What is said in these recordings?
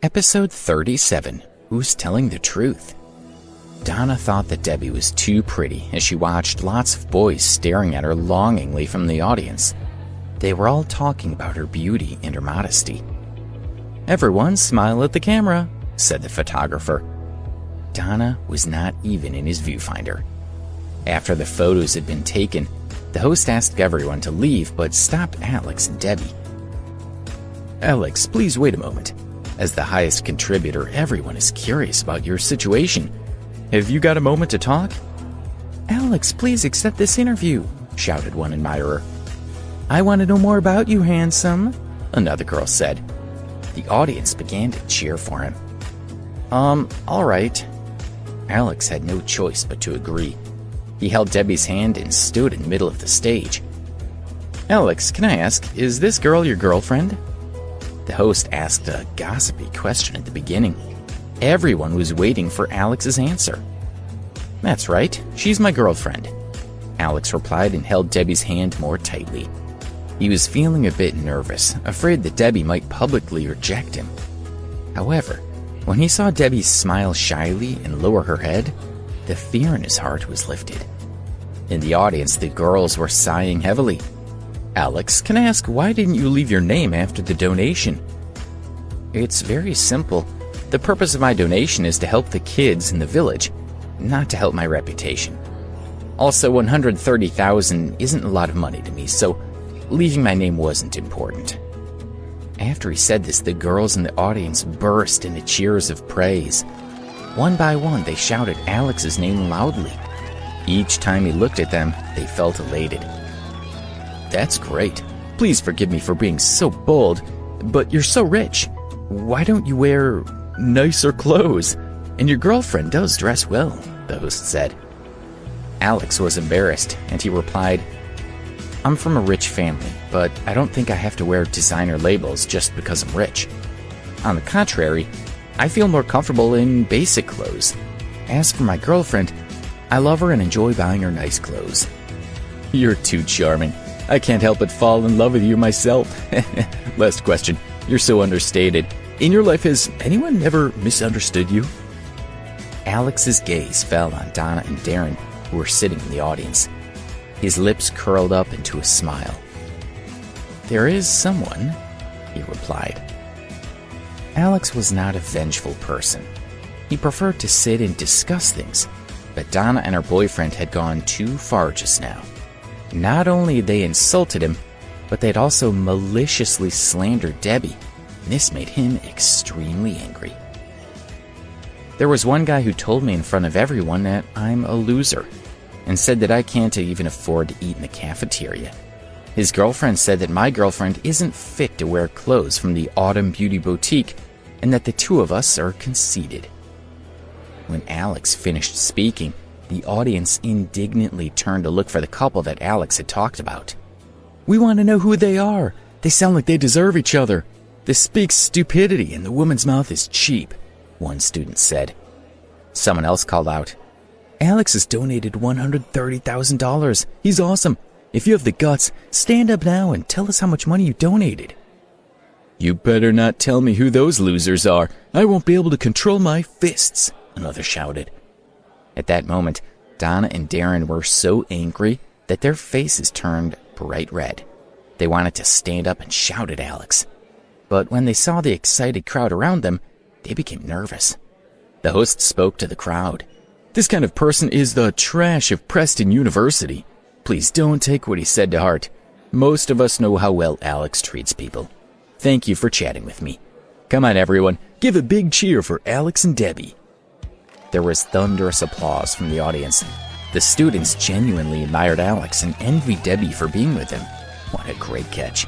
Episode 37, Who's Telling the Truth? Donna thought that Debbie was too pretty as she watched lots of boys staring at her longingly from the audience. They were all talking about her beauty and her modesty. "Everyone smile at the camera," said the photographer. Donna was not even in his viewfinder. After the photos had been taken, the host asked everyone to leave but stopped Alex and Debbie. "Alex, please wait a moment. As the highest contributor, everyone is curious about your situation. Have you got a moment to talk?" "Alex, please accept this interview," shouted one admirer. "I want to know more about you, handsome," another girl said. The audience began to cheer for him. All right." Alex had no choice but to agree. He held Debbie's hand and stood in the middle of the stage. "Alex, can I ask, is this girl your girlfriend?" The host asked a gossipy question at the beginning. Everyone was waiting for Alex's answer. "That's right, she's my girlfriend," Alex replied and held Debbie's hand more tightly. He was feeling a bit nervous, afraid that Debbie might publicly reject him. However, when he saw Debbie smile shyly and lower her head, the fear in his heart was lifted. In the audience, the girls were sighing heavily. "Alex, can I ask, why didn't you leave your name after the donation?" "It's very simple. The purpose of my donation is to help the kids in the village, not to help my reputation. Also, $130,000 isn't a lot of money to me, so leaving my name wasn't important." After he said this, the girls in the audience burst into cheers of praise. One by one, they shouted Alex's name loudly. Each time he looked at them, they felt elated. "That's great. Please forgive me for being so bold, but you're so rich. Why don't you wear nicer clothes? And your girlfriend does dress well," the host said. Alex was embarrassed, and he replied, "I'm from a rich family, but I don't think I have to wear designer labels just because I'm rich. On the contrary, I feel more comfortable in basic clothes. As for my girlfriend, I love her and enjoy buying her nice clothes." "You're too charming. I can't help but fall in love with you myself." "Last question. You're so understated. In your life, has anyone ever misunderstood you?" Alex's gaze fell on Donna and Darren, who were sitting in the audience. His lips curled up into a smile. "There is someone," he replied. Alex was not a vengeful person. He preferred to sit and discuss things, but Donna and her boyfriend had gone too far just now. Not only had they insulted him, but they'd also maliciously slandered Debbie, and this made him extremely angry. "There was one guy who told me in front of everyone that I'm a loser, and said that I can't even afford to eat in the cafeteria. His girlfriend said that my girlfriend isn't fit to wear clothes from the Autumn Beauty Boutique, and that the two of us are conceited." When Alex finished speaking, the audience indignantly turned to look for the couple that Alex had talked about. "We want to know who they are. They sound like they deserve each other. This speaks stupidity and the woman's mouth is cheap," one student said. Someone else called out, "Alex has donated $130,000. He's awesome. If you have the guts, stand up now and tell us how much money you donated." "You better not tell me who those losers are. I won't be able to control my fists," another shouted. At that moment, Donna and Darren were so angry that their faces turned bright red. They wanted to stand up and shout at Alex. But when they saw the excited crowd around them, they became nervous. The host spoke to the crowd. "This kind of person is the trash of Preston University. Please don't take what he said to heart. Most of us know how well Alex treats people. Thank you for chatting with me. Come on, everyone, give a big cheer for Alex and Debbie." There was thunderous applause from the audience. The students genuinely admired Alex and envied Debbie for being with him. What a great catch.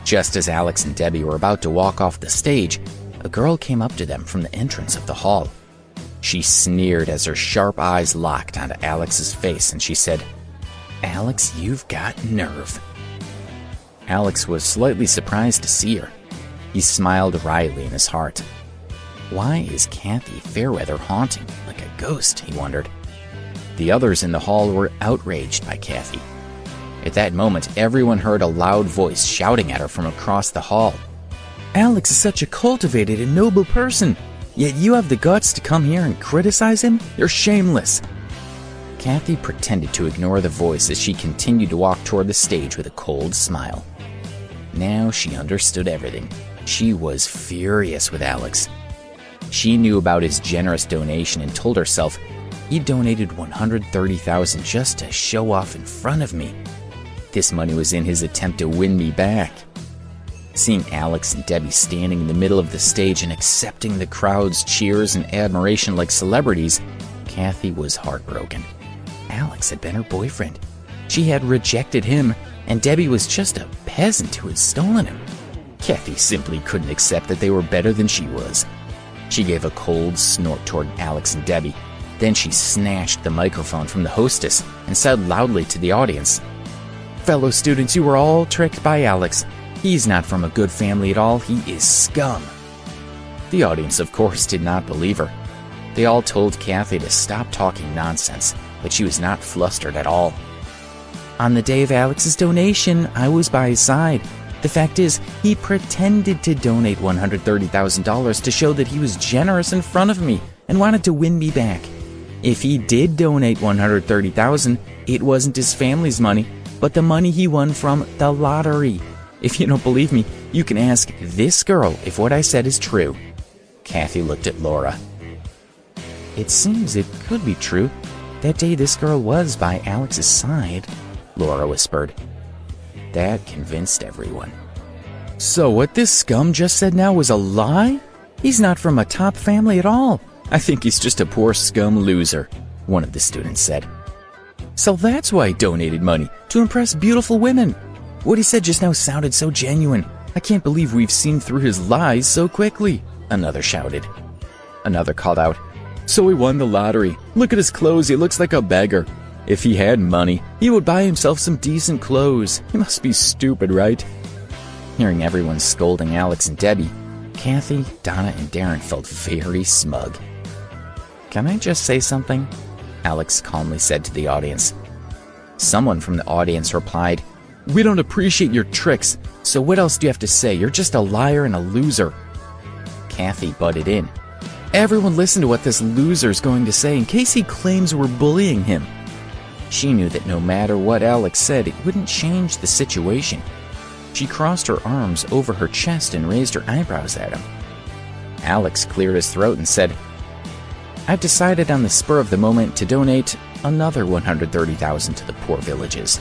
Just as Alex and Debbie were about to walk off the stage, a girl came up to them from the entrance of the hall. She sneered as her sharp eyes locked onto Alex's face, and she said, "Alex, you've got nerve." Alex was slightly surprised to see her. He smiled wryly in his heart. Why is Kathy Fairweather haunting me like a ghost, he wondered. The others in the hall were outraged by Kathy. At that moment, everyone heard a loud voice shouting at her from across the hall. Alex is such a cultivated and noble person, yet you have the guts to come here and criticize him? You're shameless. Kathy pretended to ignore the voice as she continued to walk toward the stage with a cold smile. Now she understood everything. She was furious with Alex. She knew about his generous donation and told herself, he donated $130,000 just to show off in front of me. This money was in his attempt to win me back. Seeing Alex and Debbie standing in the middle of the stage and accepting the crowd's cheers and admiration like celebrities, Kathy was heartbroken. Alex had been her boyfriend. She had rejected him, and Debbie was just a peasant who had stolen him. Kathy simply couldn't accept that they were better than she was. She gave a cold snort toward Alex and Debbie. Then she snatched the microphone from the hostess and said loudly to the audience, "Fellow students, you were all tricked by Alex. He's not from a good family at all. He is scum." The audience, of course, did not believe her. They all told Kathy to stop talking nonsense, but she was not flustered at all. "On the day of Alex's donation, I was by his side. The fact is, he pretended to donate $130,000 to show that he was generous in front of me and wanted to win me back. If he did donate $130,000, it wasn't his family's money, but the money he won from the lottery. If you don't believe me, you can ask this girl if what I said is true." Kathy looked at Laura. "It seems it could be true. That day this girl was by Alex's side," Laura whispered. That convinced everyone. "So what this scum just said now was a lie? He's not from a top family at all. I think he's just a poor scum loser," one of the students said. "So that's why he donated money, to impress beautiful women. What he said just now sounded so genuine. I can't believe we've seen through his lies so quickly," another shouted. Another called out, "So he won the lottery. Look at his clothes, he looks like a beggar. If he had money, he would buy himself some decent clothes. He must be stupid, right?" Hearing everyone scolding Alex and Debbie, Kathy, Donna, and Darren felt very smug. "Can I just say something?" Alex calmly said to the audience. Someone from the audience replied, "We don't appreciate your tricks, so what else do you have to say? You're just a liar and a loser." Kathy butted in. "Everyone listen to what this loser's going to say in case he claims we're bullying him." She knew that no matter what Alex said, it wouldn't change the situation. She crossed her arms over her chest and raised her eyebrows at him. Alex cleared his throat and said, "I've decided on the spur of the moment to donate another $130,000 to the poor villages."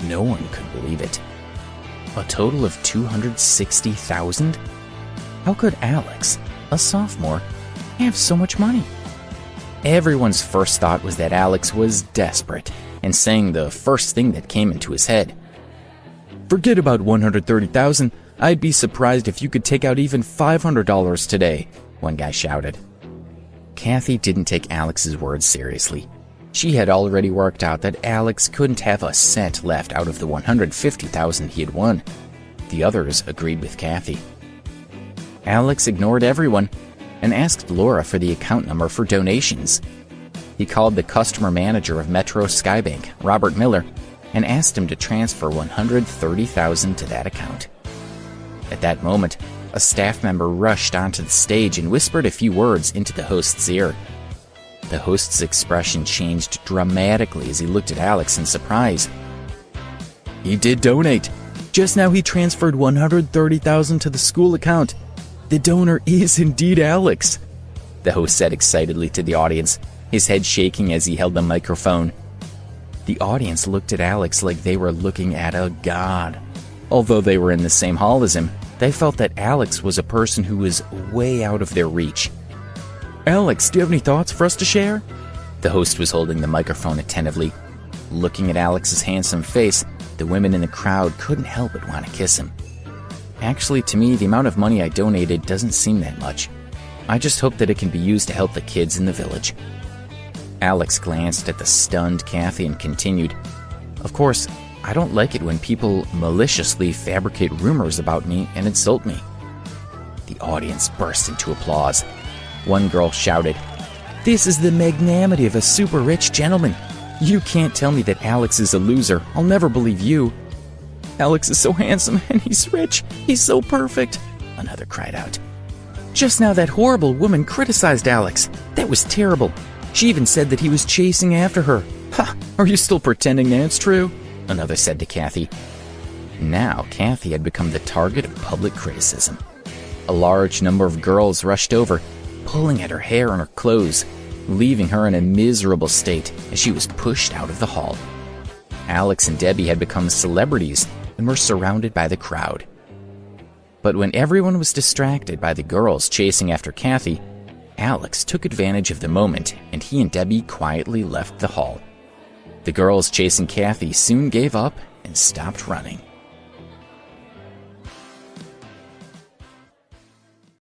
No one could believe it. A total of $260,000? How could Alex, a sophomore, have so much money? Everyone's first thought was that Alex was desperate and saying the first thing that came into his head. "Forget about $130,000. I'd be surprised if you could take out even $500 today," one guy shouted. Kathy didn't take Alex's words seriously. She had already worked out that Alex couldn't have a cent left out of the $150,000 he had won. The others agreed with Kathy. Alex ignored everyone and asked Laura for the account number for donations. He called the customer manager of Metro Skybank, Robert Miller, and asked him to transfer $130,000 to that account. At that moment, a staff member rushed onto the stage and whispered a few words into the host's ear. The host's expression changed dramatically as he looked at Alex in surprise. "He did donate. Just now he transferred $130,000 to the school account. The donor is indeed Alex," the host said excitedly to the audience, his head shaking as he held the microphone. The audience looked at Alex like they were looking at a god. Although they were in the same hall as him, they felt that Alex was a person who was way out of their reach. "Alex, do you have any thoughts for us to share?" The host was holding the microphone attentively. Looking at Alex's handsome face, the women in the crowd couldn't help but want to kiss him. "Actually, to me, the amount of money I donated doesn't seem that much. I just hope that it can be used to help the kids in the village." Alex glanced at the stunned Kathy and continued, "Of course, I don't like it when people maliciously fabricate rumors about me and insult me." The audience burst into applause. One girl shouted, "This is the magnanimity of a super rich gentleman. You can't tell me that Alex is a loser. I'll never believe you." Alex is so handsome, and he's rich. He's so perfect, another cried out. Just now that horrible woman criticized Alex. That was terrible. She even said that he was chasing after her. Ha! Are you still pretending that's true? Another said to Kathy. Now, Kathy had become the target of public criticism. A large number of girls rushed over, pulling at her hair and her clothes, leaving her in a miserable state as she was pushed out of the hall. Alex and Debbie had become celebrities and were surrounded by the crowd. But when everyone was distracted by the girls chasing after Kathy, Alex took advantage of the moment and he and Debbie quietly left the hall. The girls chasing Kathy soon gave up and stopped running.